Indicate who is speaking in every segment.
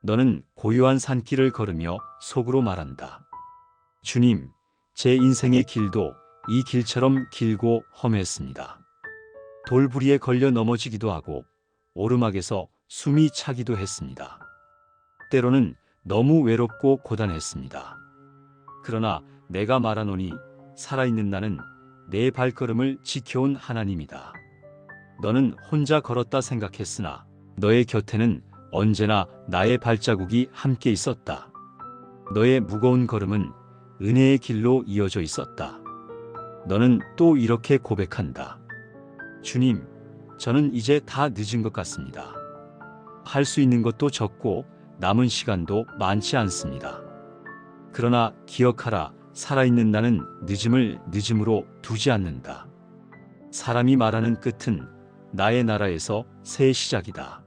Speaker 1: 너는 고요한 산길을 걸으며 속으로 말한다. 주님, 제 인생의 길도 이 길처럼 길고 험했습니다. 돌부리에 걸려 넘어지기도 하고 오르막에서 숨이 차기도 했습니다. 때로는 너무 외롭고 고단했습니다. 그러나 내가 말하노니 살아있는 나는 내 발걸음을 지켜온 하나님이다. 너는 혼자 걸었다 생각했으나 너의 곁에는 언제나 나의 발자국이 함께 있었다. 너의 무거운 걸음은 은혜의 길로 이어져 있었다. 너는 또 이렇게 고백한다. 주님, 저는 이제 다 늦은 것 같습니다. 할 수 있는 것도 적고 남은 시간도 많지 않습니다. 그러나 기억하라, 살아있는 나는 늦음을 늦음으로 두지 않는다. 사람이 말하는 끝은 나의 나라에서 새 시작이다.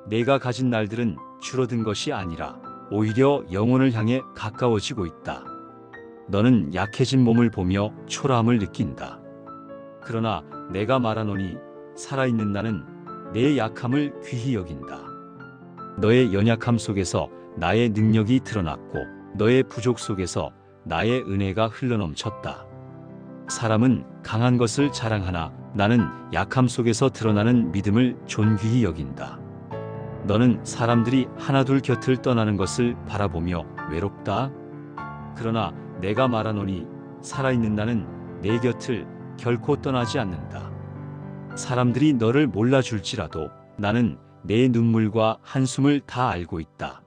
Speaker 1: 내가 가진 날들은 줄어든 것이 아니라 오히려 영혼을 향해 가까워지고 있다. 너는 약해진 몸을 보며 초라함을 느낀다. 그러나 내가 말하노니 살아있는 나는 내 약함을 귀히 여긴다. 너의 연약함 속에서 나의 능력이 드러났고 너의 부족 속에서 나의 은혜가 흘러넘쳤다. 사람은 강한 것을 자랑하나 나는 약함 속에서 드러나는 믿음을 존귀히 여긴다. 너는 사람들이 하나둘 곁을 떠나는 것을 바라보며 외롭다. 그러나 내가 말하노니 살아있는 나는 내 곁을 결코 떠나지 않는다. 사람들이 너를 몰라줄지라도 나는 내 눈물과 한숨을 다 알고 있다.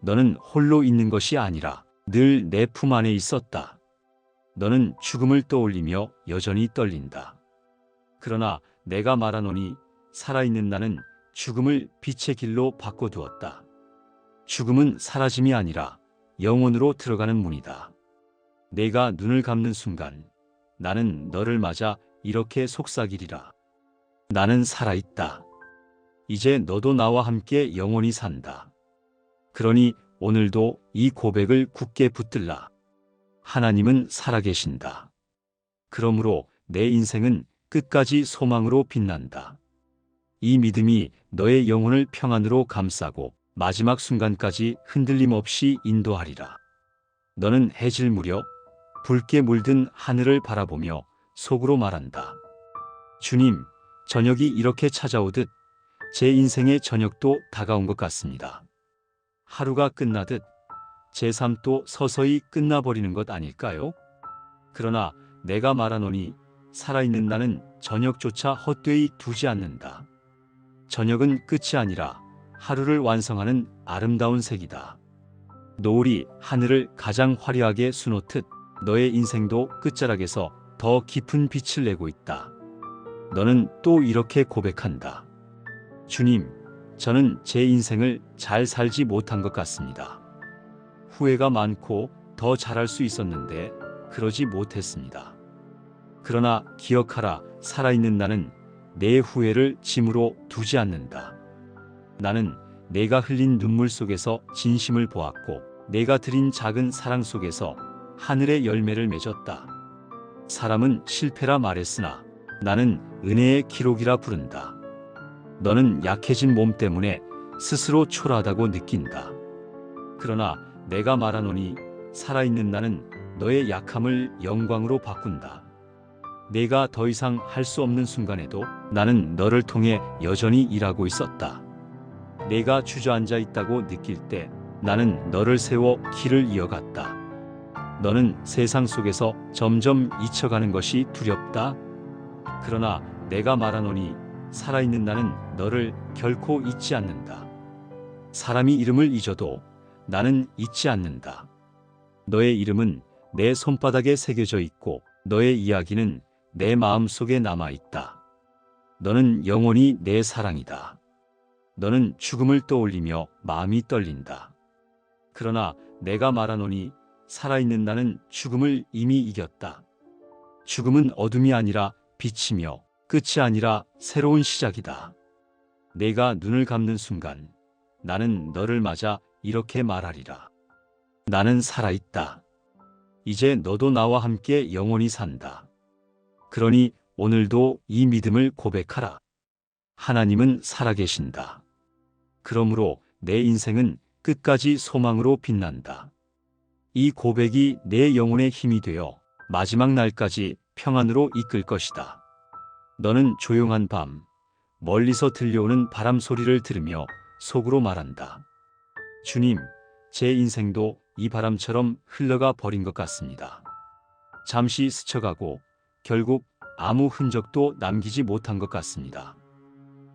Speaker 1: 너는 홀로 있는 것이 아니라 늘 내 품 안에 있었다. 너는 죽음을 떠올리며 여전히 떨린다. 그러나 내가 말하노니 살아있는 나는 죽음을 빛의 길로 바꿔두었다. 죽음은 사라짐이 아니라 영혼으로 들어가는 문이다. 내가 눈을 감는 순간 나는 너를 맞아 이렇게 속삭이리라. 나는 살아있다. 이제 너도 나와 함께 영원히 산다. 그러니 오늘도 이 고백을 굳게 붙들라. 하나님은 살아계신다. 그러므로 내 인생은 끝까지 소망으로 빛난다. 이 믿음이 너의 영혼을 평안으로 감싸고 마지막 순간까지 흔들림 없이 인도하리라. 너는 해질 무렵 붉게 물든 하늘을 바라보며 속으로 말한다. 주님, 저녁이 이렇게 찾아오듯 제 인생의 저녁도 다가온 것 같습니다. 하루가 끝나듯 제 삶도 서서히 끝나버리는 것 아닐까요? 그러나 내가 말하노니 살아있는 나는 저녁조차 헛되이 두지 않는다. 저녁은 끝이 아니라 하루를 완성하는 아름다운 색이다. 노을이 하늘을 가장 화려하게 수놓듯 너의 인생도 끝자락에서 더 깊은 빛을 내고 있다. 너는 또 이렇게 고백한다. 주님, 저는 제 인생을 잘 살지 못한 것 같습니다. 후회가 많고 더 잘할 수 있었는데 그러지 못했습니다. 그러나 기억하라, 살아있는 나는 내 후회를 짐으로 두지 않는다. 나는 내가 흘린 눈물 속에서 진심을 보았고 내가 드린 작은 사랑 속에서 하늘의 열매를 맺었다. 사람은 실패라 말했으나 나는 은혜의 기록이라 부른다. 너는 약해진 몸 때문에 스스로 초라하다고 느낀다. 그러나 내가 말하노니 살아있는 나는 너의 약함을 영광으로 바꾼다. 내가 더 이상 할 수 없는 순간에도 나는 너를 통해 여전히 일하고 있었다. 내가 주저앉아 있다고 느낄 때 나는 너를 세워 길을 이어갔다. 너는 세상 속에서 점점 잊혀가는 것이 두렵다. 그러나 내가 말하노니 살아있는 나는 너를 결코 잊지 않는다. 사람이 이름을 잊어도 나는 잊지 않는다. 너의 이름은 내 손바닥에 새겨져 있고 너의 이야기는 내 마음속에 남아있다. 너는 영원히 내 사랑이다. 너는 죽음을 떠올리며 마음이 떨린다. 그러나 내가 말하노니 살아있는 나는 죽음을 이미 이겼다. 죽음은 어둠이 아니라 빛이며 끝이 아니라 새로운 시작이다. 내가 눈을 감는 순간 나는 너를 맞아 이렇게 말하리라. 나는 살아있다. 이제 너도 나와 함께 영원히 산다. 그러니 오늘도 이 믿음을 고백하라. 하나님은 살아계신다. 그러므로 내 인생은 끝까지 소망으로 빛난다. 이 고백이 내 영혼의 힘이 되어 마지막 날까지 평안으로 이끌 것이다. 너는 조용한 밤, 멀리서 들려오는 바람 소리를 들으며 속으로 말한다. 주님, 제 인생도 이 바람처럼 흘러가 버린 것 같습니다. 잠시 스쳐가고 결국 아무 흔적도 남기지 못한 것 같습니다.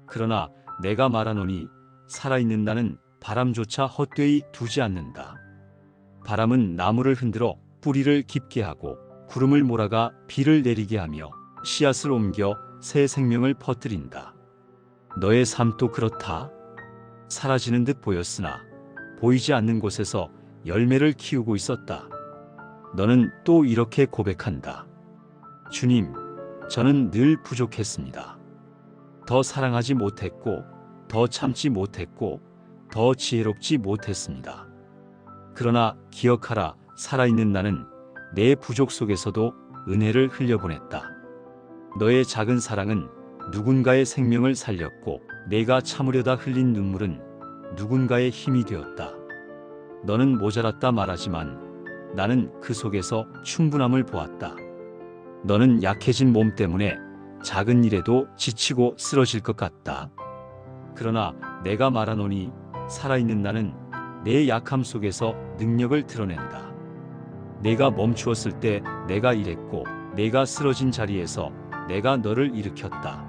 Speaker 1: 그러나 내가 말하노니 살아있는 나는 바람조차 헛되이 두지 않는다. 바람은 나무를 흔들어 뿌리를 깊게 하고 구름을 몰아가 비를 내리게 하며 씨앗을 옮겨 새 생명을 퍼뜨린다. 너의 삶도 그렇다. 사라지는 듯 보였으나 보이지 않는 곳에서 열매를 키우고 있었다. 너는 또 이렇게 고백한다. 주님, 저는 늘 부족했습니다. 더 사랑하지 못했고, 더 참지 못했고, 더 지혜롭지 못했습니다. 그러나 기억하라, 살아있는 나는 내 부족 속에서도 은혜를 흘려보냈다. 너의 작은 사랑은 누군가의 생명을 살렸고, 내가 참으려다 흘린 눈물은 누군가의 힘이 되었다. 너는 모자랐다 말하지만 나는 그 속에서 충분함을 보았다. 너는 약해진 몸 때문에 작은 일에도 지치고 쓰러질 것 같다. 그러나 내가 말하노니 살아있는 나는 내 약함 속에서 능력을 드러낸다. 내가 멈추었을 때 내가 일했고, 내가 쓰러진 자리에서 내가 너를 일으켰다.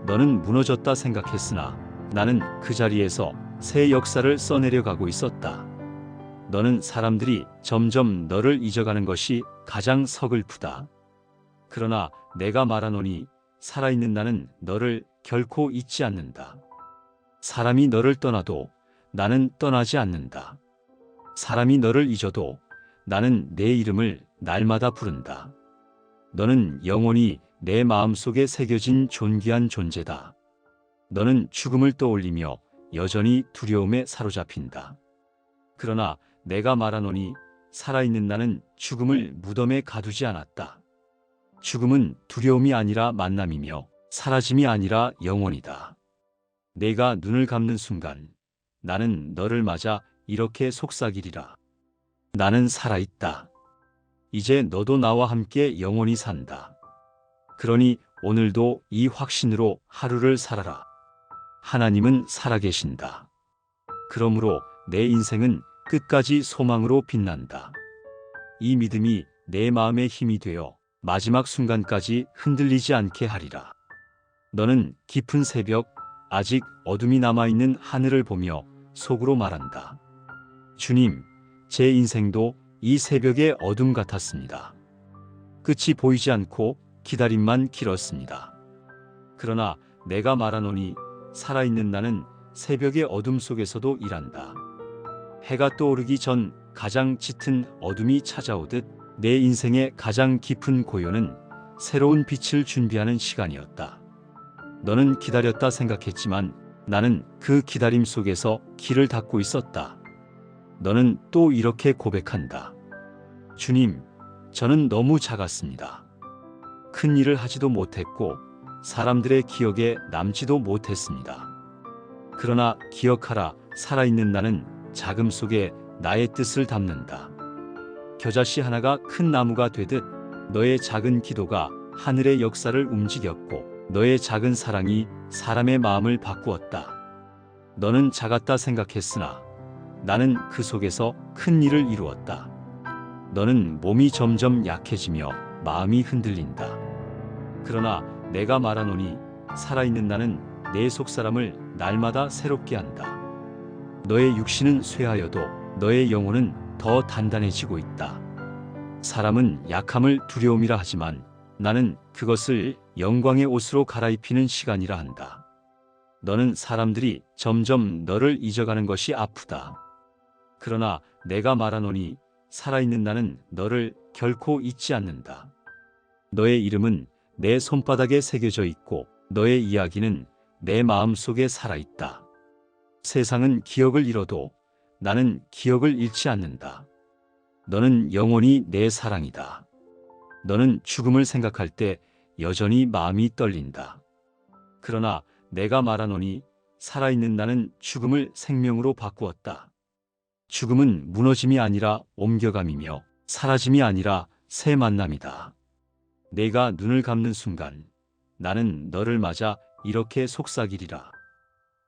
Speaker 1: 너는 무너졌다 생각했으나 나는 그 자리에서 새 역사를 써내려가고 있었다. 너는 사람들이 점점 너를 잊어가는 것이 가장 서글프다. 그러나 내가 말하노니 살아있는 나는 너를 결코 잊지 않는다. 사람이 너를 떠나도 나는 떠나지 않는다. 사람이 너를 잊어도 나는 내 이름을 날마다 부른다. 너는 영원히 내 마음속에 새겨진 존귀한 존재다. 너는 죽음을 떠올리며 여전히 두려움에 사로잡힌다. 그러나 내가 말하노니 살아있는 나는 죽음을 무덤에 가두지 않았다. 죽음은 두려움이 아니라 만남이며 사라짐이 아니라 영원이다. 내가 눈을 감는 순간 나는 너를 맞아 이렇게 속삭이리라. 나는 살아있다. 이제 너도 나와 함께 영원히 산다. 그러니 오늘도 이 확신으로 하루를 살아라. 하나님은 살아계신다. 그러므로 내 인생은 끝까지 소망으로 빛난다. 이 믿음이 내 마음의 힘이 되어 마지막 순간까지 흔들리지 않게 하리라. 너는 깊은 새벽, 아직 어둠이 남아있는 하늘을 보며 속으로 말한다. 주님, 제 인생도 이 새벽의 어둠 같았습니다. 끝이 보이지 않고 기다림만 길었습니다. 그러나 내가 말하노니 살아있는 나는 새벽의 어둠 속에서도 일한다. 해가 떠오르기 전 가장 짙은 어둠이 찾아오듯 내 인생의 가장 깊은 고요는 새로운 빛을 준비하는 시간이었다. 너는 기다렸다 생각했지만 나는 그 기다림 속에서 길을 닫고 있었다. 너는 또 이렇게 고백한다. 주님, 저는 너무 작았습니다. 큰 일을 하지도 못했고 사람들의 기억에 남지도 못했습니다. 그러나 기억하라, 살아있는 나는 자금 속에 나의 뜻을 담는다. 겨자씨 하나가 큰 나무가 되듯 너의 작은 기도가 하늘의 역사를 움직였고 너의 작은 사랑이 사람의 마음을 바꾸었다. 너는 작았다 생각했으나 나는 그 속에서 큰 일을 이루었다. 너는 몸이 점점 약해지며 마음이 흔들린다. 그러나 내가 말하노니 살아있는 나는 내 속사람을 날마다 새롭게 한다. 너의 육신은 쇠하여도 너의 영혼은 더 단단해지고 있다. 사람은 약함을 두려움이라 하지만 나는 그것을 영광의 옷으로 갈아입히는 시간이라 한다. 너는 사람들이 점점 너를 잊어가는 것이 아프다. 그러나 내가 말하노니 살아있는 나는 너를 결코 잊지 않는다. 너의 이름은 내 손바닥에 새겨져 있고 너의 이야기는 내 마음속에 살아있다. 세상은 기억을 잃어도 나는 기억을 잃지 않는다. 너는 영원히 내 사랑이다. 너는 죽음을 생각할 때 여전히 마음이 떨린다. 그러나 내가 말하노니 살아있는 나는 죽음을 생명으로 바꾸었다. 죽음은 무너짐이 아니라 옮겨감이며 사라짐이 아니라 새 만남이다. 내가 눈을 감는 순간 나는 너를 맞아 이렇게 속삭이리라.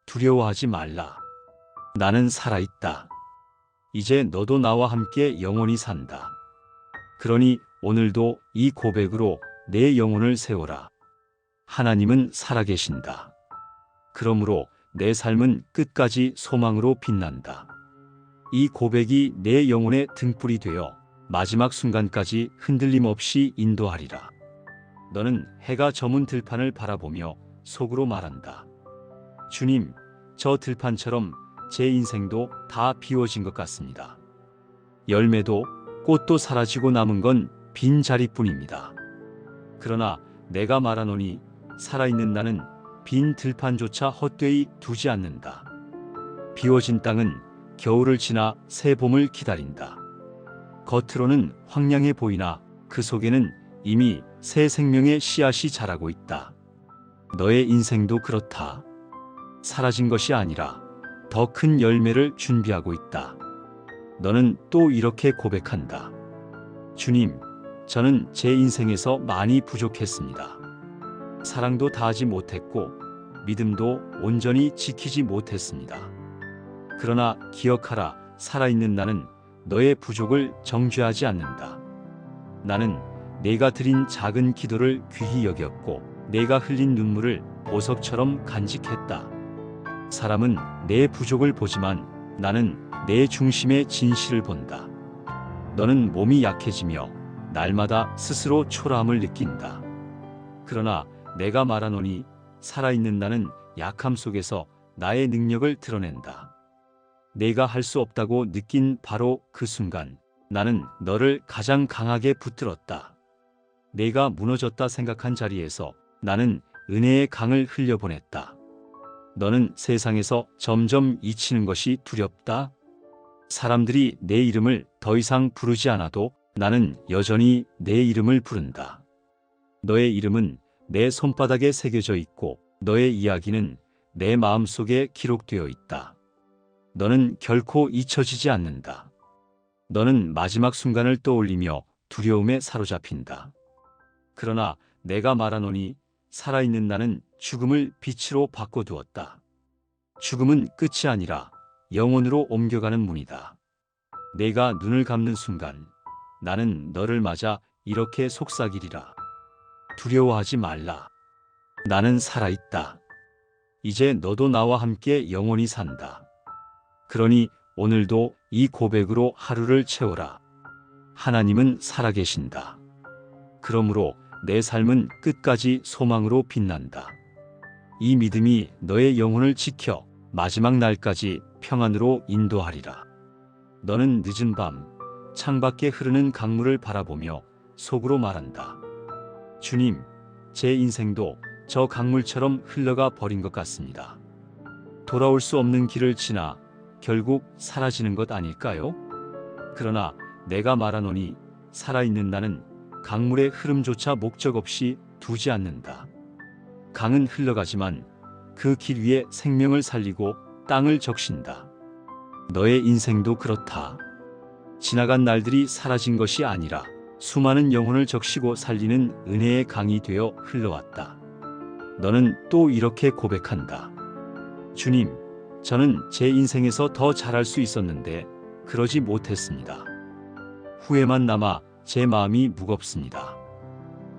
Speaker 1: 두려워하지 말라. 나는 살아있다. 이제 너도 나와 함께 영원히 산다. 그러니 오늘도 이 고백으로 내 영혼을 세워라. 하나님은 살아계신다. 그러므로 내 삶은 끝까지 소망으로 빛난다. 이 고백이 내 영혼의 등불이 되어 마지막 순간까지 흔들림 없이 인도하리라. 너는 해가 저문 들판을 바라보며 속으로 말한다. 주님, 저 들판처럼 제 인생도 다 비워진 것 같습니다. 열매도 꽃도 사라지고 남은 건 빈 자리뿐입니다. 그러나 내가 말하노니 살아있는 나는 빈 들판조차 헛되이 두지 않는다. 비워진 땅은 겨울을 지나 새 봄을 기다린다. 겉으로는 황량해 보이나 그 속에는 이미 새 생명의 씨앗이 자라고 있다. 너의 인생도 그렇다. 사라진 것이 아니라 더 큰 열매를 준비하고 있다. 너는 또 이렇게 고백한다. 주님, 저는 제 인생에서 많이 부족했습니다. 사랑도 다하지 못했고 믿음도 온전히 지키지 못했습니다. 그러나 기억하라, 살아있는 나는 너의 부족을 정죄하지 않는다. 나는 내가 드린 작은 기도를 귀히 여겼고 내가 흘린 눈물을 보석처럼 간직했다. 사람은 내 부족을 보지만 나는 내 중심의 진실을 본다. 너는 몸이 약해지며 날마다 스스로 초라함을 느낀다. 그러나 내가 말하노니 살아있는 나는 약함 속에서 나의 능력을 드러낸다. 내가 할 수 없다고 느낀 바로 그 순간 나는 너를 가장 강하게 붙들었다. 내가 무너졌다 생각한 자리에서 나는 은혜의 강을 흘려보냈다. 너는 세상에서 점점 잊히는 것이 두렵다. 사람들이 내 이름을 더 이상 부르지 않아도 나는 여전히 내 이름을 부른다. 너의 이름은 내 손바닥에 새겨져 있고 너의 이야기는 내 마음속에 기록되어 있다. 너는 결코 잊혀지지 않는다. 너는 마지막 순간을 떠올리며 두려움에 사로잡힌다. 그러나 내가 말하노니 살아있는 나는 죽음을 빛으로 바꿔두었다. 죽음은 끝이 아니라 영혼으로 옮겨가는 문이다. 내가 눈을 감는 순간 나는 너를 맞아 이렇게 속삭이리라. 두려워하지 말라. 나는 살아있다. 이제 너도 나와 함께 영원히 산다. 그러니 오늘도 이 고백으로 하루를 채워라. 하나님은 살아계신다. 그러므로 내 삶은 끝까지 소망으로 빛난다. 이 믿음이 너의 영혼을 지켜 마지막 날까지 평안으로 인도하리라. 너는 늦은 밤 창밖에 흐르는 강물을 바라보며 속으로 말한다. 주님, 제 인생도 저 강물처럼 흘러가 버린 것 같습니다. 돌아올 수 없는 길을 지나 결국 사라지는 것 아닐까요? 그러나 내가 말하노니 살아있는 나는 강물의 흐름조차 목적 없이 두지 않는다. 강은 흘러가지만 그 길 위에 생명을 살리고 땅을 적신다. 너의 인생도 그렇다. 지나간 날들이 사라진 것이 아니라 수많은 영혼을 적시고 살리는 은혜의 강이 되어 흘러왔다. 너는 또 이렇게 고백한다. 주님, 저는 제 인생에서 더 잘할 수 있었는데 그러지 못했습니다. 후회만 남아 제 마음이 무겁습니다.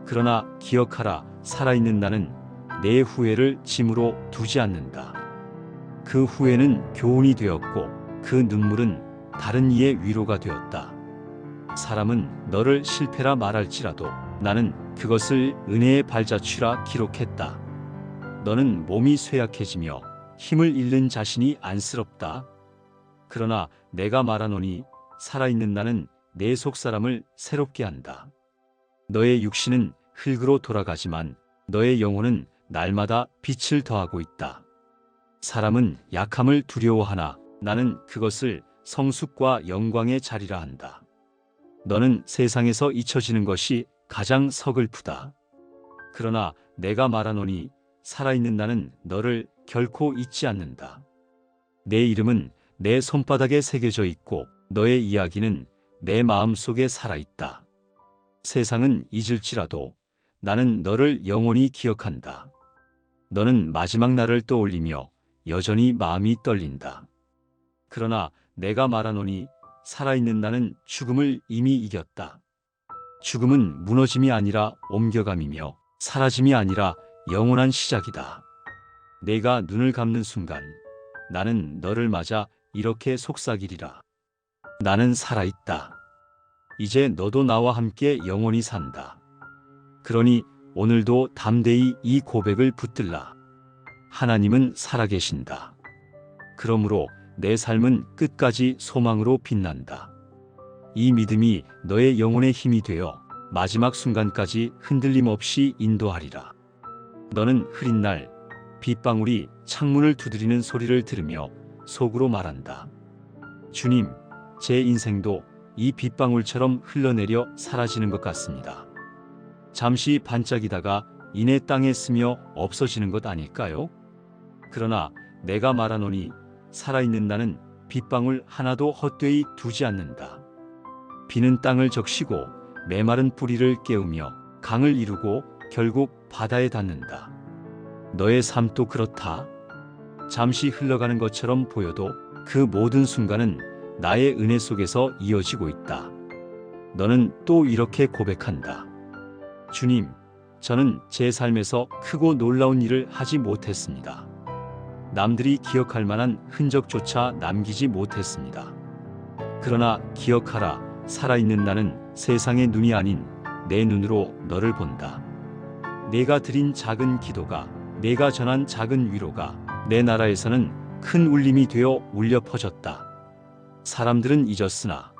Speaker 1: 그러나 기억하라, 살아있는 나는 내 후회를 짐으로 두지 않는다. 그 후회는 교훈이 되었고 그 눈물은 다른 이의 위로가 되었다. 사람은 너를 실패라 말할지라도 나는 그것을 은혜의 발자취라 기록했다. 너는 몸이 쇠약해지며 힘을 잃는 자신이 안쓰럽다. 그러나 내가 말하노니 살아있는 나는 내 속사람을 새롭게 한다. 너의 육신은 흙으로 돌아가지만 너의 영혼은 날마다 빛을 더하고 있다. 사람은 약함을 두려워하나 나는 그것을 성숙과 영광의 자리라 한다. 너는 세상에서 잊혀지는 것이 가장 서글프다. 그러나 내가 말하노니 살아있는 나는 너를 결코 잊지 않는다. 내 이름은 내 손바닥에 새겨져 있고 너의 이야기는 내 마음속에 살아있다. 세상은 잊을지라도 나는 너를 영원히 기억한다. 너는 마지막 날을 떠올리며 여전히 마음이 떨린다. 그러나 내가 말하노니 살아있는 나는 죽음을 이미 이겼다. 죽음은 무너짐이 아니라 옮겨감이며 사라짐이 아니라 영원한 시작이다. 내가 눈을 감는 순간 나는 너를 맞아 이렇게 속삭이리라. 나는 살아있다. 이제 너도 나와 함께 영원히 산다. 그러니 오늘도 담대히 이 고백을 붙들라. 하나님은 살아계신다. 그러므로 내 삶은 끝까지 소망으로 빛난다. 이 믿음이 너의 영혼의 힘이 되어 마지막 순간까지 흔들림 없이 인도하리라. 너는 흐린 날 빗방울이 창문을 두드리는 소리를 들으며 속으로 말한다. 주님, 제 인생도 이 빗방울처럼 흘러내려 사라지는 것 같습니다. 잠시 반짝이다가 이내 땅에 스며 없어지는 것 아닐까요? 그러나 내가 말하노니 살아있는 나는 빗방울 하나도 헛되이 두지 않는다. 비는 땅을 적시고 메마른 뿌리를 깨우며 강을 이루고 결국 바다에 닿는다. 너의 삶도 그렇다. 잠시 흘러가는 것처럼 보여도 그 모든 순간은 나의 은혜 속에서 이어지고 있다. 너는 또 이렇게 고백한다. 주님, 저는 제 삶에서 크고 놀라운 일을 하지 못했습니다. 남들이 기억할 만한 흔적조차 남기지 못했습니다. 그러나 기억하라, 살아있는 나는 세상의 눈이 아닌 내 눈으로 너를 본다. 내가 드린 작은 기도가, 내가 전한 작은 위로가 내 나라에서는 큰 울림이 되어 울려 퍼졌다. 사람들은 잊었으나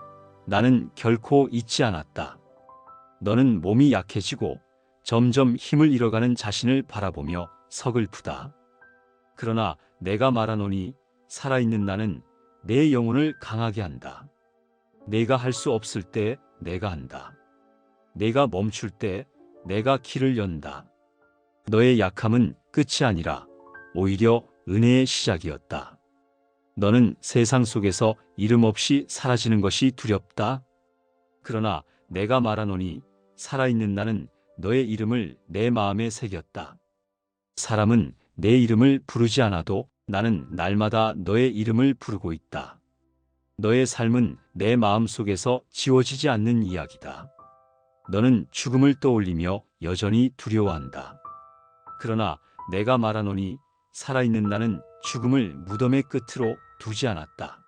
Speaker 1: 나는 결코 잊지 않았다. 너는 몸이 약해지고 점점 힘을 잃어가는 자신을 바라보며 서글프다. 그러나 내가 말하노니 살아있는 나는 내 영혼을 강하게 한다. 내가 할 수 없을 때 내가 한다. 내가 멈출 때 내가 길을 연다. 너의 약함은 끝이 아니라 오히려 은혜의 시작이었다. 너는 세상 속에서 이름 없이 사라지는 것이 두렵다. 그러나 내가 말하노니 살아있는 나는 너의 이름을 내 마음에 새겼다. 사람은 내 이름을 부르지 않아도 나는 날마다 너의 이름을 부르고 있다. 너의 삶은 내 마음 속에서 지워지지 않는 이야기다. 너는 죽음을 떠올리며 여전히 두려워한다. 그러나 내가 말하노니 살아있는 나는 죽음을 무덤의 끝으로 두지 않았다.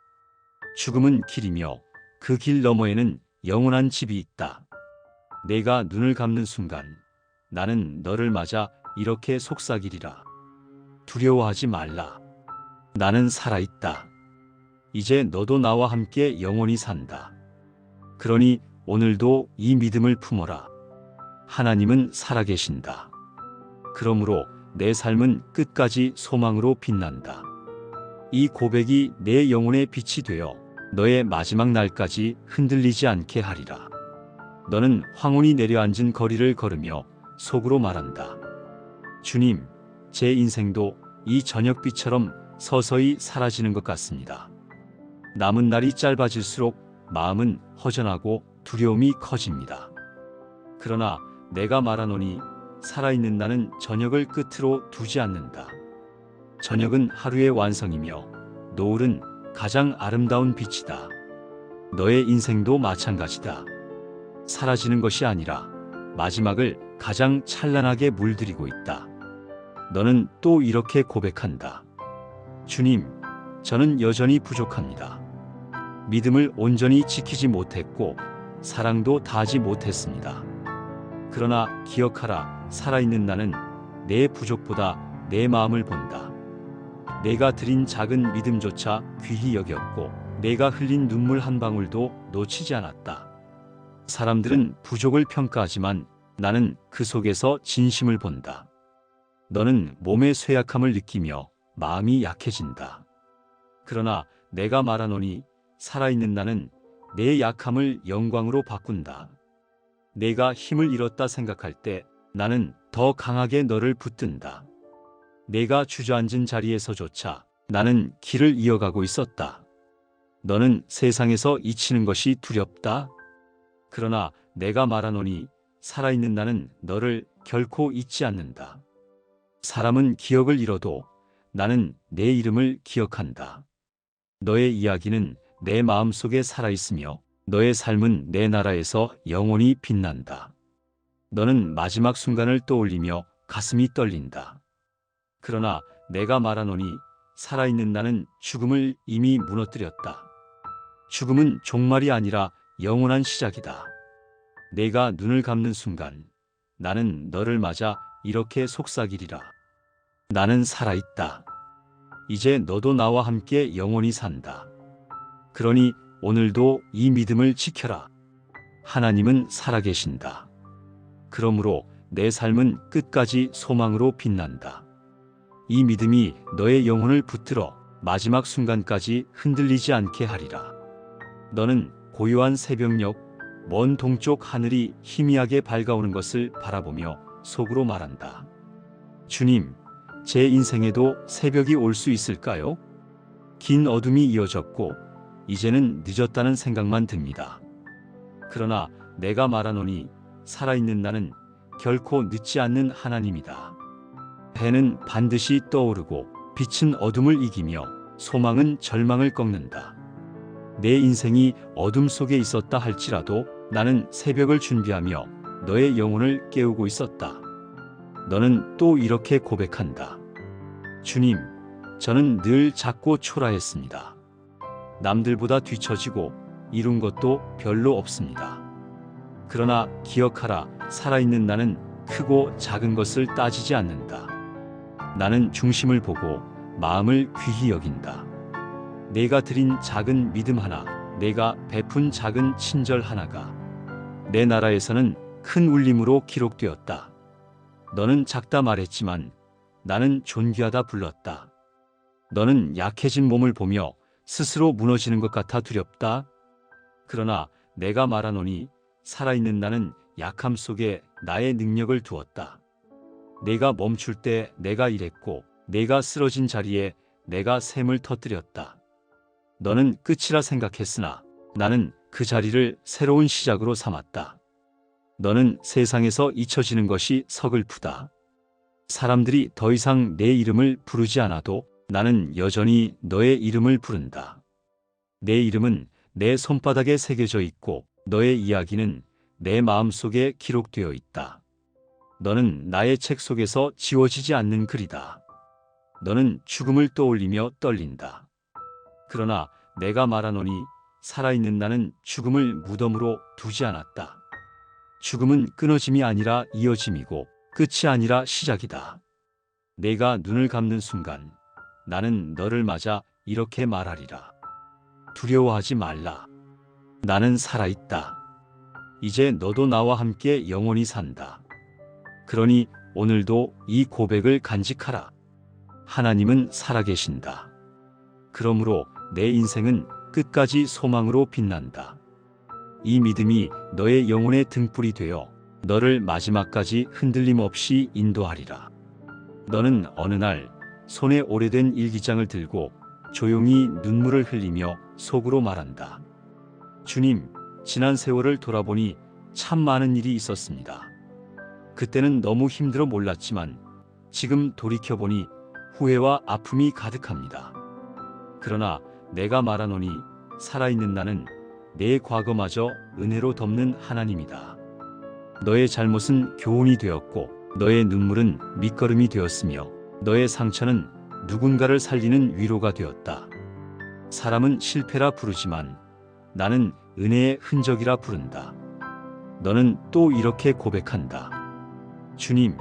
Speaker 1: 죽음은 길이며 그 길 너머에는 영원한 집이 있다. 내가 눈을 감는 순간 나는 너를 맞아 이렇게 속삭이리라. 두려워하지 말라. 나는 살아있다. 이제 너도 나와 함께 영원히 산다. 그러니 오늘도 이 믿음을 품어라. 하나님은 살아계신다. 그러므로 내 삶은 끝까지 소망으로 빛난다. 이 고백이 내 영혼의 빛이 되어 너의 마지막 날까지 흔들리지 않게 하리라. 너는 황혼이 내려앉은 거리를 걸으며 속으로 말한다. 주님, 제 인생도 이 저녁빛처럼 서서히 사라지는 것 같습니다. 남은 날이 짧아질수록 마음은 허전하고 두려움이 커집니다. 그러나 내가 말하노니 살아있는 나는 저녁을 끝으로 두지 않는다. 저녁은 하루의 완성이며 노을은 가장 아름다운 빛이다. 너의 인생도 마찬가지다. 사라지는 것이 아니라 마지막을 가장 찬란하게 물들이고 있다. 너는 또 이렇게 고백한다. 주님, 저는 여전히 부족합니다. 믿음을 온전히 지키지 못했고 사랑도 다하지 못했습니다. 그러나 기억하라, 살아있는 나는 내 부족보다 내 마음을 본다. 내가 드린 작은 믿음조차 귀히 여겼고 내가 흘린 눈물 한 방울도 놓치지 않았다. 사람들은 부족을 평가하지만 나는 그 속에서 진심을 본다. 너는 몸의 쇠약함을 느끼며 마음이 약해진다. 그러나 내가 말하노니 살아있는 나는 내 약함을 영광으로 바꾼다. 내가 힘을 잃었다 생각할 때 나는 더 강하게 너를 붙든다. 내가 주저앉은 자리에서조차 나는 길을 이어가고 있었다. 너는 세상에서 잊히는 것이 두렵다. 그러나 내가 말하노니 살아있는 나는 너를 결코 잊지 않는다. 사람은 기억을 잃어도 나는 내 이름을 기억한다. 너의 이야기는 내 마음속에 살아있으며 너의 삶은 내 나라에서 영원히 빛난다. 너는 마지막 순간을 떠올리며 가슴이 떨린다. 그러나 내가 말하노니 살아있는 나는 죽음을 이미 무너뜨렸다. 죽음은 종말이 아니라 영원한 시작이다. 내가 눈을 감는 순간 나는 너를 맞아 이렇게 속삭이리라. 나는 살아있다. 이제 너도 나와 함께 영원히 산다. 그러니 오늘도 이 믿음을 지켜라. 하나님은 살아계신다. 그러므로 내 삶은 끝까지 소망으로 빛난다. 이 믿음이 너의 영혼을 붙들어 마지막 순간까지 흔들리지 않게 하리라. 너는 고요한 새벽녘 먼 동쪽 하늘이 희미하게 밝아오는 것을 바라보며 속으로 말한다. 주님, 제 인생에도 새벽이 올 수 있을까요? 긴 어둠이 이어졌고 이제는 늦었다는 생각만 듭니다. 그러나 내가 말하노니 살아있는 나는 결코 늦지 않는 하나님이다. 해는 반드시 떠오르고 빛은 어둠을 이기며 소망은 절망을 꺾는다. 내 인생이 어둠 속에 있었다 할지라도 나는 새벽을 준비하며 너의 영혼을 깨우고 있었다. 너는 또 이렇게 고백한다. 주님, 저는 늘 작고 초라했습니다. 남들보다 뒤처지고 이룬 것도 별로 없습니다. 그러나 기억하라, 살아있는 나는 크고 작은 것을 따지지 않는다. 나는 중심을 보고 마음을 귀히 여긴다. 내가 드린 작은 믿음 하나, 내가 베푼 작은 친절 하나가 내 나라에서는 큰 울림으로 기록되었다. 너는 작다 말했지만 나는 존귀하다 불렀다. 너는 약해진 몸을 보며 스스로 무너지는 것 같아 두렵다. 그러나 내가 말하노니 살아있는 나는 약함 속에 나의 능력을 두었다. 내가 멈출 때 내가 일했고 내가 쓰러진 자리에 내가 샘을 터뜨렸다. 너는 끝이라 생각했으나 나는 그 자리를 새로운 시작으로 삼았다. 너는 세상에서 잊혀지는 것이 서글프다. 사람들이 더 이상 내 이름을 부르지 않아도 나는 여전히 너의 이름을 부른다. 내 이름은 내 손바닥에 새겨져 있고 너의 이야기는 내 마음속에 기록되어 있다. 너는 나의 책 속에서 지워지지 않는 글이다. 너는 죽음을 떠올리며 떨린다. 그러나 내가 말하노니 살아있는 나는 죽음을 무덤으로 두지 않았다. 죽음은 끊어짐이 아니라 이어짐이고 끝이 아니라 시작이다. 내가 눈을 감는 순간 나는 너를 맞아 이렇게 말하리라. 두려워하지 말라. 나는 살아있다. 이제 너도 나와 함께 영원히 산다. 그러니 오늘도 이 고백을 간직하라. 하나님은 살아계신다. 그러므로 내 인생은 끝까지 소망으로 빛난다. 이 믿음이 너의 영혼의 등불이 되어 너를 마지막까지 흔들림 없이 인도하리라. 너는 어느 날 손에 오래된 일기장을 들고 조용히 눈물을 흘리며 속으로 말한다. 주님, 지난 세월을 돌아보니 참 많은 일이 있었습니다. 그때는 너무 힘들어 몰랐지만 지금 돌이켜보니 후회와 아픔이 가득합니다. 그러나 내가 말하노니 살아있는 나는 내 과거마저 은혜로 덮는 하나님이다. 너의 잘못은 교훈이 되었고 너의 눈물은 밑거름이 되었으며 너의 상처는 누군가를 살리는 위로가 되었다. 사람은 실패라 부르지만 나는 은혜의 흔적이라 부른다. 너는 또 이렇게 고백한다. 주님,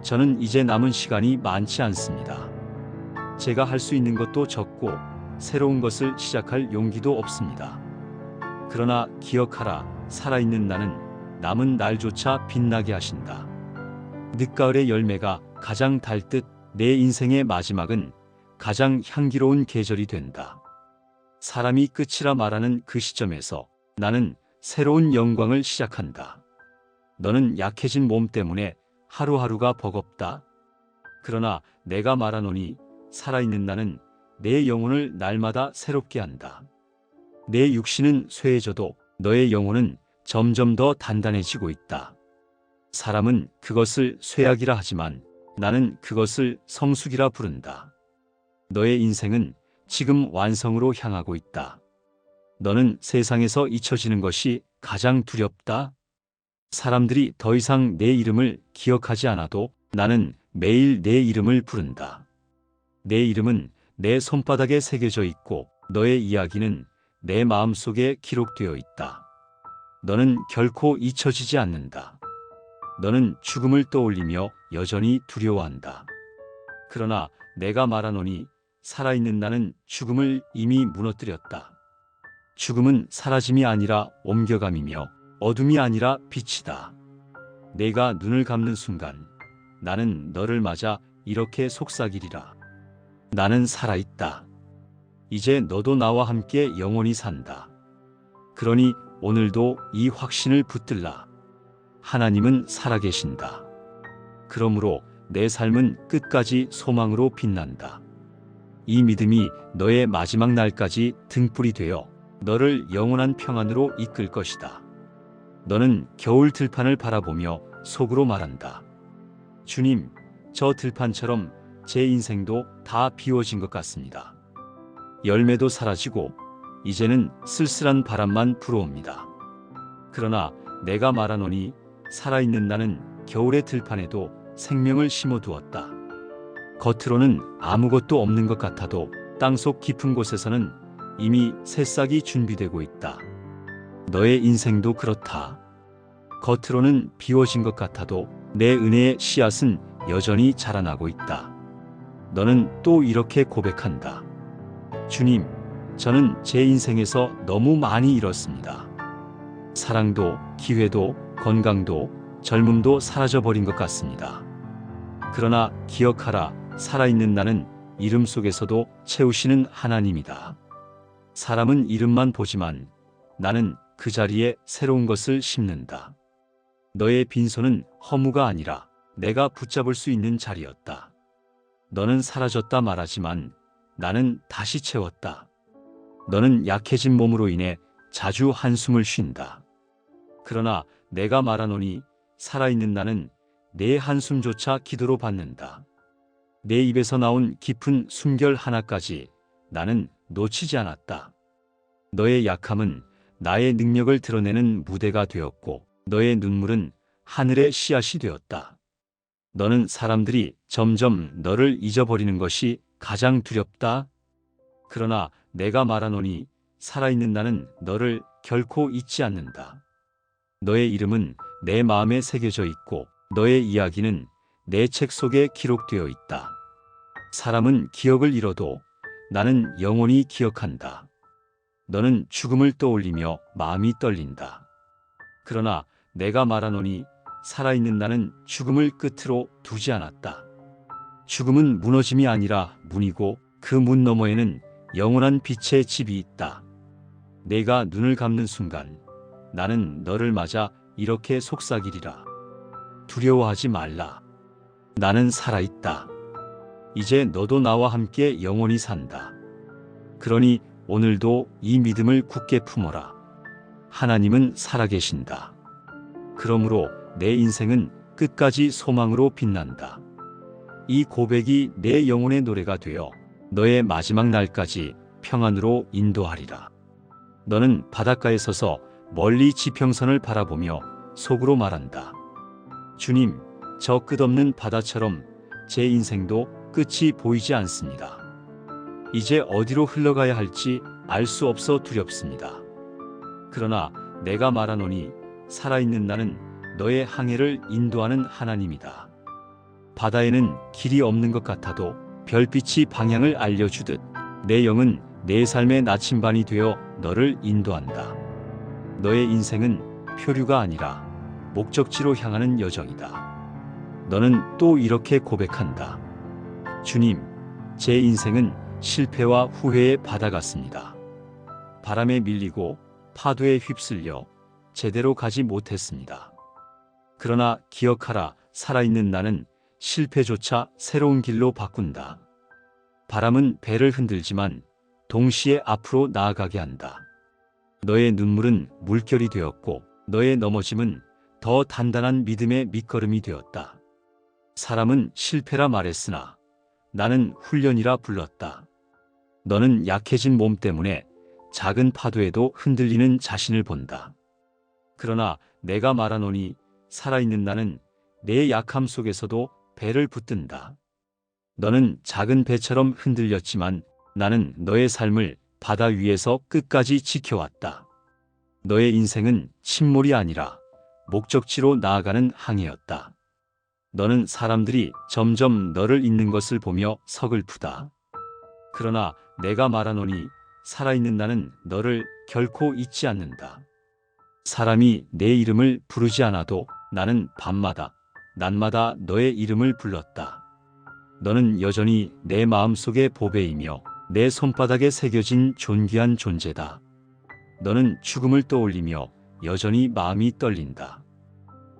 Speaker 1: 저는 이제 남은 시간이 많지 않습니다. 제가 할 수 있는 것도 적고 새로운 것을 시작할 용기도 없습니다. 그러나 기억하라, 살아있는 나는 남은 날조차 빛나게 하신다. 늦가을의 열매가 가장 달 듯 내 인생의 마지막은 가장 향기로운 계절이 된다. 사람이 끝이라 말하는 그 시점에서 나는 새로운 영광을 시작한다. 너는 약해진 몸 때문에 하루하루가 버겁다. 그러나 내가 말하노니 살아있는 나는 내 영혼을 날마다 새롭게 한다. 내 육신은 쇠해져도 너의 영혼은 점점 더 단단해지고 있다. 사람은 그것을 쇠약이라 하지만 나는 그것을 성숙이라 부른다. 너의 인생은 지금 완성으로 향하고 있다. 너는 세상에서 잊혀지는 것이 가장 두렵다. 사람들이 더 이상 내 이름을 기억하지 않아도 나는 매일 내 이름을 부른다. 내 이름은 내 손바닥에 새겨져 있고 너의 이야기는 내 마음속에 기록되어 있다. 너는 결코 잊혀지지 않는다. 너는 죽음을 떠올리며 여전히 두려워한다. 그러나 내가 말하노니 살아있는 나는 죽음을 이미 무너뜨렸다. 죽음은 사라짐이 아니라 옮겨감이며 어둠이 아니라 빛이다. 내가 눈을 감는 순간 나는 너를 맞아 이렇게 속삭이리라. 나는 살아있다. 이제 너도 나와 함께 영원히 산다. 그러니 오늘도 이 확신을 붙들라. 하나님은 살아계신다. 그러므로 내 삶은 끝까지 소망으로 빛난다. 이 믿음이 너의 마지막 날까지 등불이 되어 너를 영원한 평안으로 이끌 것이다. 너는 겨울 들판을 바라보며 속으로 말한다. 주님, 저 들판처럼 제 인생도 다 비워진 것 같습니다. 열매도 사라지고 이제는 쓸쓸한 바람만 불어옵니다. 그러나 내가 말하노니 살아있는 나는 겨울의 들판에도 생명을 심어두었다. 겉으로는 아무것도 없는 것 같아도 땅속 깊은 곳에서는 이미 새싹이 준비되고 있다. 너의 인생도 그렇다. 겉으로는 비워진 것 같아도 내 은혜의 씨앗은 여전히 자라나고 있다. 너는 또 이렇게 고백한다. 주님, 저는 제 인생에서 너무 많이 잃었습니다. 사랑도, 기회도, 건강도, 젊음도 사라져버린 것 같습니다. 그러나 기억하라, 살아있는 나는 이름 속에서도 채우시는 하나님이다. 사람은 이름만 보지만 나는 그 자리에 새로운 것을 심는다. 너의 빈손은 허무가 아니라 내가 붙잡을 수 있는 자리였다. 너는 사라졌다 말하지만 나는 다시 채웠다. 너는 약해진 몸으로 인해 자주 한숨을 쉰다. 그러나 내가 말하노니 살아있는 나는 내 한숨조차 기도로 받는다. 내 입에서 나온 깊은 숨결 하나까지 나는 놓치지 않았다. 너의 약함은 나의 능력을 드러내는 무대가 되었고 너의 눈물은 하늘의 씨앗이 되었다. 너는 사람들이 점점 너를 잊어버리는 것이 가장 두렵다. 그러나 내가 말하노니 살아있는 나는 너를 결코 잊지 않는다. 너의 이름은 내 마음에 새겨져 있고 너의 이야기는 내 책 속에 기록되어 있다. 사람은 기억을 잃어도 나는 영원히 기억한다. 너는 죽음을 떠올리며 마음이 떨린다. 그러나 내가 말하노니 살아있는 나는 죽음을 끝으로 두지 않았다. 죽음은 무너짐이 아니라 문이고 그 문 너머에는 영원한 빛의 집이 있다. 내가 눈을 감는 순간 나는 너를 맞아 이렇게 속삭이리라. 두려워하지 말라. 나는 살아있다. 이제 너도 나와 함께 영원히 산다. 그러니 오늘도 이 믿음을 굳게 품어라. 하나님은 살아계신다. 그러므로 내 인생은 끝까지 소망으로 빛난다. 이 고백이 내 영혼의 노래가 되어 너의 마지막 날까지 평안으로 인도하리라. 너는 바닷가에 서서 멀리 지평선을 바라보며 속으로 말한다. 주님, 저 끝없는 바다처럼 제 인생도 끝이 보이지 않습니다. 이제 어디로 흘러가야 할지 알 수 없어 두렵습니다. 그러나 내가 말하노니 살아있는 나는 너의 항해를 인도하는 하나님이다. 바다에는 길이 없는 것 같아도 별빛이 방향을 알려주듯 내 영은 내 삶의 나침반이 되어 너를 인도한다. 너의 인생은 표류가 아니라 목적지로 향하는 여정이다. 너는 또 이렇게 고백한다. 주님, 제 인생은 실패와 후회의 바다 같습니다. 바람에 밀리고 파도에 휩쓸려 제대로 가지 못했습니다. 그러나 기억하라, 살아있는 나는 실패조차 새로운 길로 바꾼다. 바람은 배를 흔들지만 동시에 앞으로 나아가게 한다. 너의 눈물은 물결이 되었고 너의 넘어짐은 더 단단한 믿음의 밑거름이 되었다. 사람은 실패라 말했으나 나는 훈련이라 불렀다. 너는 약해진 몸 때문에 작은 파도에도 흔들리는 자신을 본다. 그러나 내가 말하노니 살아있는 나는 내 약함 속에서도 배를 붙든다. 너는 작은 배처럼 흔들렸지만 나는 너의 삶을 바다 위에서 끝까지 지켜왔다. 너의 인생은 침몰이 아니라 목적지로 나아가는 항해였다. 너는 사람들이 점점 너를 잊는 것을 보며 서글프다. 그러나 내가 말하노니 살아있는 나는 너를 결코 잊지 않는다. 사람이 내 이름을 부르지 않아도 나는 밤마다, 낮마다 너의 이름을 불렀다. 너는 여전히 내 마음속의 보배이며 내 손바닥에 새겨진 존귀한 존재다. 너는 죽음을 떠올리며 여전히 마음이 떨린다.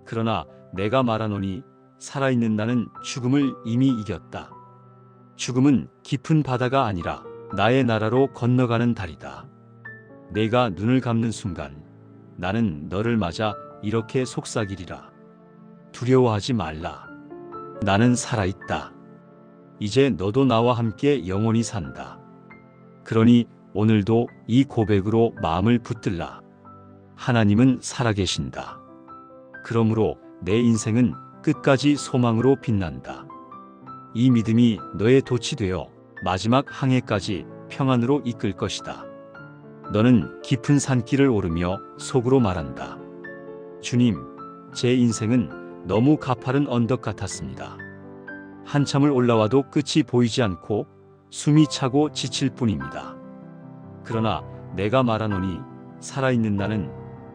Speaker 1: 그러나 내가 말하노니 살아있는 나는 죽음을 이미 이겼다. 죽음은 깊은 바다가 아니라 나의 나라로 건너가는 달이다. 내가 눈을 감는 순간 나는 너를 맞아 이렇게 속삭이리라. 두려워하지 말라. 나는 살아있다. 이제 너도 나와 함께 영원히 산다. 그러니 오늘도 이 고백으로 마음을 붙들라. 하나님은 살아계신다. 그러므로 내 인생은 끝까지 소망으로 빛난다. 이 믿음이 너의 돛이 되어 마지막 항해까지 평안으로 이끌 것이다. 너는 깊은 산길을 오르며 속으로 말한다. 주님, 제 인생은 너무 가파른 언덕 같았습니다. 한참을 올라와도 끝이 보이지 않고 숨이 차고 지칠 뿐입니다. 그러나 내가 말하노니 살아있는 나는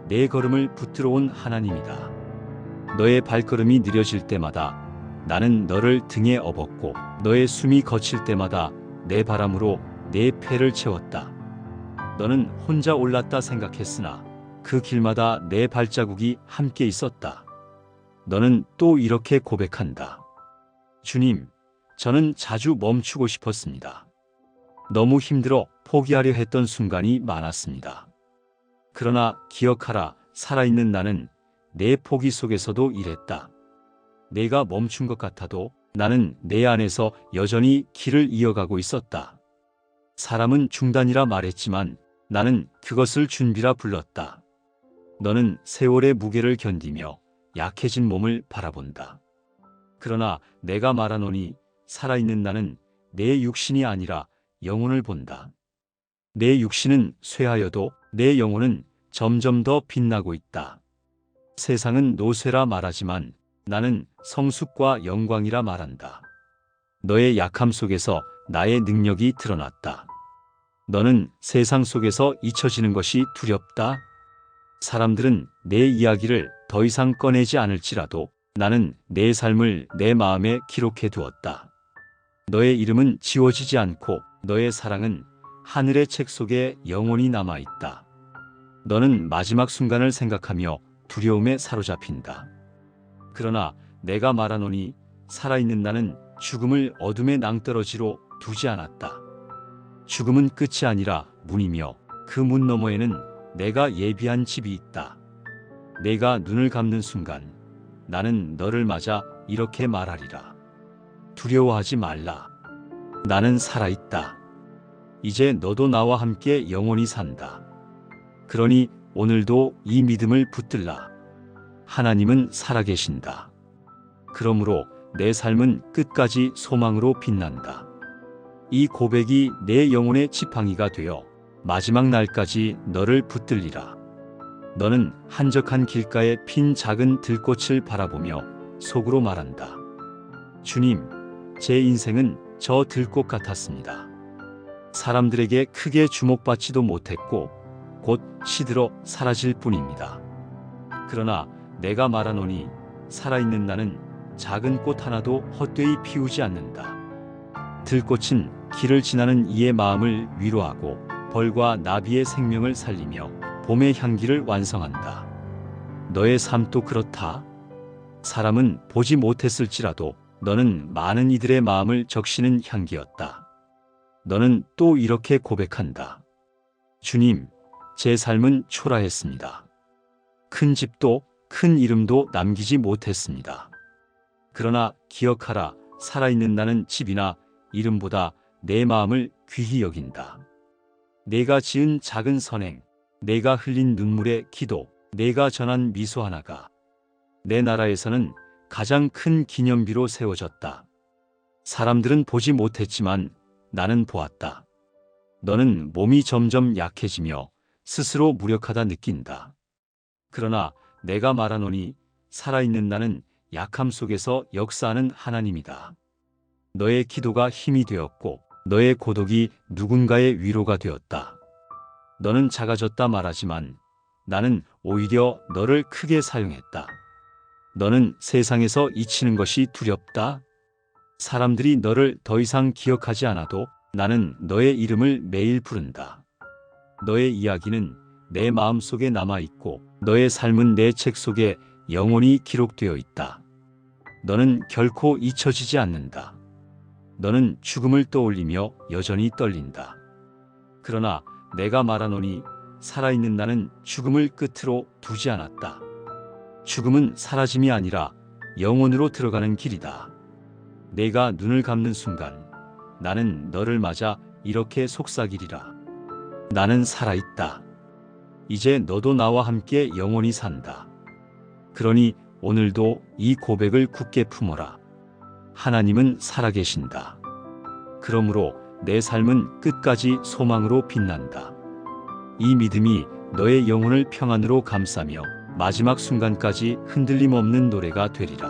Speaker 1: 내 걸음을 붙들어 온 하나님이다. 너의 발걸음이 느려질 때마다 나는 너를 등에 업었고 너의 숨이 거칠 때마다 내 바람으로 내 폐를 채웠다. 너는 혼자 올랐다 생각했으나 그 길마다 내 발자국이 함께 있었다. 너는 또 이렇게 고백한다. 주님, 저는 자주 멈추고 싶었습니다. 너무 힘들어 포기하려 했던 순간이 많았습니다. 그러나 기억하라, 살아있는 나는 내 포기 속에서도 일했다. 내가 멈춘 것 같아도 나는 내 안에서 여전히 길을 이어가고 있었다. 사람은 중단이라 말했지만 나는 그것을 준비라 불렀다. 너는 세월의 무게를 견디며 약해진 몸을 바라본다. 그러나 내가 말하노니 살아있는 나는 내 육신이 아니라 영혼을 본다. 내 육신은 쇠하여도 내 영혼은 점점 더 빛나고 있다. 세상은 노쇠라 말하지만 나는 성숙과 영광이라 말한다. 너의 약함 속에서 나의 능력이 드러났다. 너는 세상 속에서 잊혀지는 것이 두렵다. 사람들은 내 이야기를 더 이상 꺼내지 않을지라도 나는 내 삶을 내 마음에 기록해 두었다. 너의 이름은 지워지지 않고 너의 사랑은 하늘의 책 속에 영원히 남아있다. 너는 마지막 순간을 생각하며 두려움에 사로잡힌다. 그러나 내가 말하노니 살아있는 나는 죽음을 어둠의 낭떠러지로 두지 않았다. 죽음은 끝이 아니라 문이며 그 문 너머에는 내가 예비한 집이 있다. 내가 눈을 감는 순간 나는 너를 맞아 이렇게 말하리라. 두려워하지 말라. 나는 살아있다. 이제 너도 나와 함께 영원히 산다. 그러니 오늘도 이 믿음을 붙들라. 하나님은 살아계신다. 그러므로 내 삶은 끝까지 소망으로 빛난다. 이 고백이 내 영혼의 지팡이가 되어 마지막 날까지 너를 붙들리라. 너는 한적한 길가에 핀 작은 들꽃을 바라보며 속으로 말한다. 주님, 제 인생은 저 들꽃 같았습니다. 사람들에게 크게 주목받지도 못했고 곧 시들어 사라질 뿐입니다. 그러나 내가 말하노니 살아있는 나는 작은 꽃 하나도 헛되이 피우지 않는다. 들꽃은 길을 지나는 이의 마음을 위로하고 벌과 나비의 생명을 살리며 봄의 향기를 완성한다. 너의 삶도 그렇다. 사람은 보지 못했을지라도 너는 많은 이들의 마음을 적시는 향기였다. 너는 또 이렇게 고백한다. 주님, 제 삶은 초라했습니다. 큰 집도 큰 이름도 남기지 못했습니다. 그러나 기억하라, 살아있는 나는 집이나 이름보다 내 마음을 귀히 여긴다. 내가 지은 작은 선행, 내가 흘린 눈물의 기도, 내가 전한 미소 하나가 내 나라에서는 가장 큰 기념비로 세워졌다. 사람들은 보지 못했지만 나는 보았다. 너는 몸이 점점 약해지며 스스로 무력하다 느낀다. 그러나 내가 말하노니 살아있는 나는 약함 속에서 역사하는 하나님이다. 너의 기도가 힘이 되었고 너의 고독이 누군가의 위로가 되었다. 너는 작아졌다 말하지만 나는 오히려 너를 크게 사용했다. 너는 세상에서 잊히는 것이 두렵다. 사람들이 너를 더 이상 기억하지 않아도 나는 너의 이름을 매일 부른다. 너의 이야기는 내 마음속에 남아있고 너의 삶은 내 책 속에 영원히 기록되어 있다. 너는 결코 잊혀지지 않는다. 너는 죽음을 떠올리며 여전히 떨린다. 그러나 내가 말하노니 살아있는 나는 죽음을 끝으로 두지 않았다. 죽음은 사라짐이 아니라 영혼으로 들어가는 길이다. 내가 눈을 감는 순간 나는 너를 맞아 이렇게 속삭이리라. 나는 살아있다. 이제 너도 나와 함께 영원히 산다. 그러니 오늘도 이 고백을 굳게 품어라. 하나님은 살아계신다. 그러므로 내 삶은 끝까지 소망으로 빛난다. 이 믿음이 너의 영혼을 평안으로 감싸며 마지막 순간까지 흔들림 없는 노래가 되리라.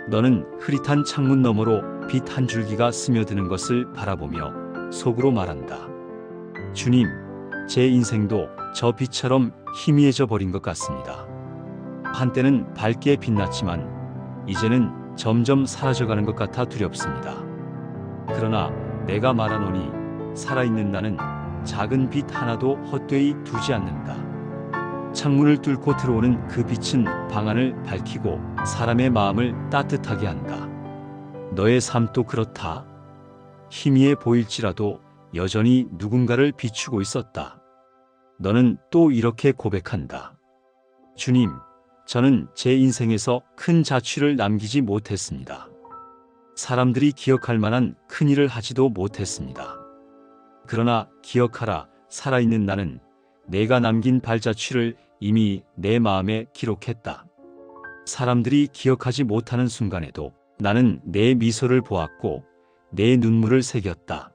Speaker 1: 너는 흐릿한 창문 너머로 빛 한 줄기가 스며드는 것을 바라보며 속으로 말한다. 주님, 제 인생도 저 빛처럼 희미해져 버린 것 같습니다. 한때는 밝게 빛났지만 이제는 점점 사라져가는 것 같아 두렵습니다. 그러나 내가 말하노니 살아있는 나는 작은 빛 하나도 헛되이 두지 않는다. 창문을 뚫고 들어오는 그 빛은 방 안을 밝히고 사람의 마음을 따뜻하게 한다. 너의 삶도 그렇다. 희미해 보일지라도 여전히 누군가를 비추고 있었다. 너는 또 이렇게 고백한다. 주님, 저는 제 인생에서 큰 자취를 남기지 못했습니다. 사람들이 기억할 만한 큰 일을 하지도 못했습니다. 그러나 기억하라, 살아있는 나는 내가 남긴 발자취를 이미 내 마음에 기록했다. 사람들이 기억하지 못하는 순간에도 나는 내 미소를 보았고 내 눈물을 새겼다.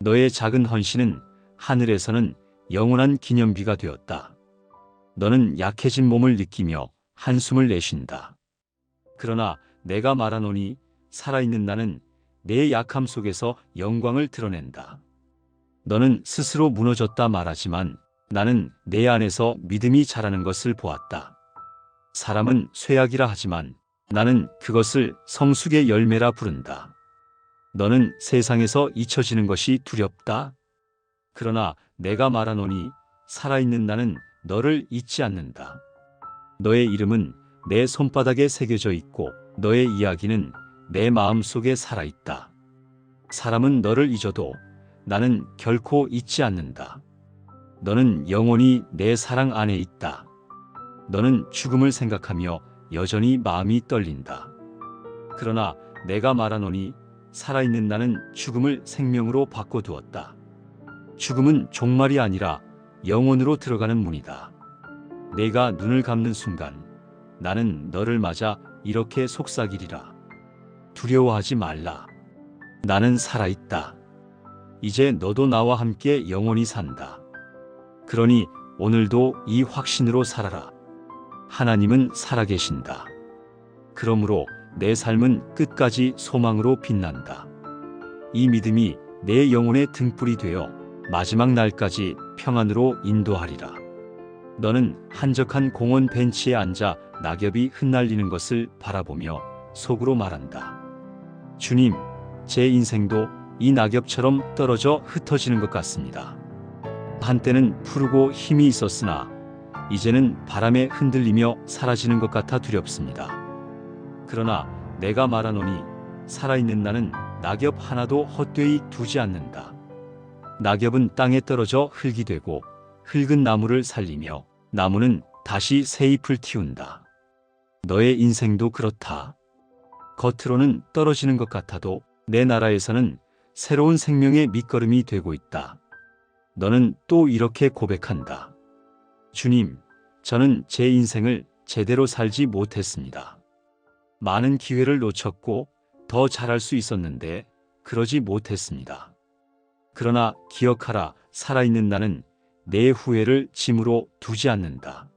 Speaker 1: 너의 작은 헌신은 하늘에서는 영원한 기념비가 되었다. 너는 약해진 몸을 느끼며 한숨을 내쉰다. 그러나 내가 말하노니 살아있는 나는 내 약함 속에서 영광을 드러낸다. 너는 스스로 무너졌다 말하지만 나는 내 안에서 믿음이 자라는 것을 보았다. 사람은 쇠약이라 하지만 나는 그것을 성숙의 열매라 부른다. 너는 세상에서 잊혀지는 것이 두렵다. 그러나 내가 말하노니 살아있는 나는 너를 잊지 않는다. 너의 이름은 내 손바닥에 새겨져 있고 너의 이야기는 내 마음속에 살아있다. 사람은 너를 잊어도 나는 결코 잊지 않는다. 너는 영원히 내 사랑 안에 있다. 너는 죽음을 생각하며 여전히 마음이 떨린다. 그러나 내가 말하노니 살아있는 나는 죽음을 생명으로 바꿔두었다. 죽음은 종말이 아니라 영혼으로 들어가는 문이다. 내가 눈을 감는 순간 나는 너를 맞아 이렇게 속삭이리라. 두려워하지 말라. 나는 살아있다. 이제 너도 나와 함께 영원히 산다. 그러니 오늘도 이 확신으로 살아라. 하나님은 살아계신다. 그러므로 내 삶은 끝까지 소망으로 빛난다. 이 믿음이 내 영혼의 등불이 되어 마지막 날까지 평안으로 인도하리라. 너는 한적한 공원 벤치에 앉아 낙엽이 흩날리는 것을 바라보며 속으로 말한다. 주님, 제 인생도 이 낙엽처럼 떨어져 흩어지는 것 같습니다. 한때는 푸르고 힘이 있었으나 이제는 바람에 흔들리며 사라지는 것 같아 두렵습니다. 그러나 내가 말하노니 살아있는 나는 낙엽 하나도 헛되이 두지 않는다. 낙엽은 땅에 떨어져 흙이 되고 흙은 나무를 살리며 나무는 다시 새 잎을 틔운다. 너의 인생도 그렇다. 겉으로는 떨어지는 것 같아도 내 나라에서는 새로운 생명의 밑거름이 되고 있다. 너는 또 이렇게 고백한다. 주님, 저는 제 인생을 제대로 살지 못했습니다. 많은 기회를 놓쳤고 더 잘할 수 있었는데 그러지 못했습니다. 그러나 기억하라, 살아있는 나는 내 후회를 짐으로 두지 않는다.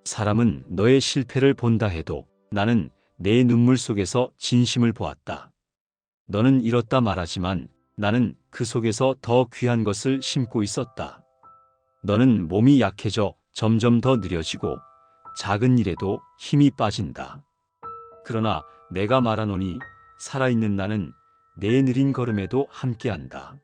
Speaker 1: 사람은 너의 실패를 본다 해도 나는 내 눈물 속에서 진심을 보았다. 너는 잃었다 말하지만 나는 그 속에서 더 귀한 것을 심고 있었다. 너는 몸이 약해져 점점 더 느려지고 작은 일에도 힘이 빠진다. 그러나 내가 말하노니 살아있는 나는 내 느린 걸음에도 함께한다.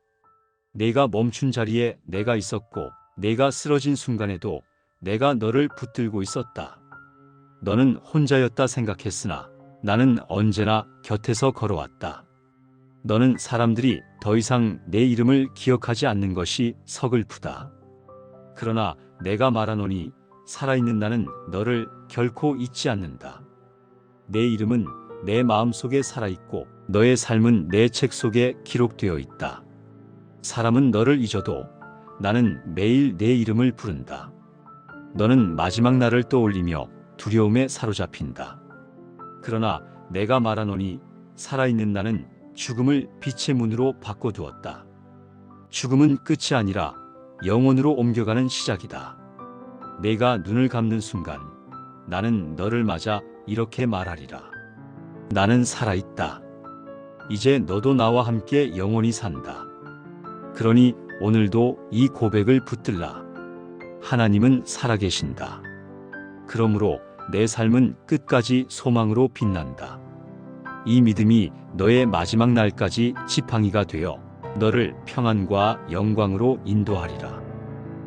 Speaker 1: 내가 멈춘 자리에 내가 있었고 내가 쓰러진 순간에도 내가 너를 붙들고 있었다. 너는 혼자였다 생각했으나 나는 언제나 곁에서 걸어왔다. 너는 사람들이 더 이상 내 이름을 기억하지 않는 것이 서글프다. 그러나 내가 말하노니 살아있는 나는 너를 결코 잊지 않는다. 내 이름은 내 마음속에 살아있고 너의 삶은 내 책 속에 기록되어 있다. 사람은 너를 잊어도 나는 매일 내 이름을 부른다. 너는 마지막 날을 떠올리며 두려움에 사로잡힌다. 그러나 내가 말하노니 살아있는 나는 죽음을 빛의 문으로 바꿔두었다. 죽음은 끝이 아니라 영혼으로 옮겨가는 시작이다. 내가 눈을 감는 순간 나는 너를 맞아 이렇게 말하리라. 나는 살아있다. 이제 너도 나와 함께 영원히 산다. 그러니 오늘도 이 고백을 붙들라. 하나님은 살아계신다. 그러므로 내 삶은 끝까지 소망으로 빛난다. 이 믿음이 너의 마지막 날까지 지팡이가 되어 너를 평안과 영광으로 인도하리라.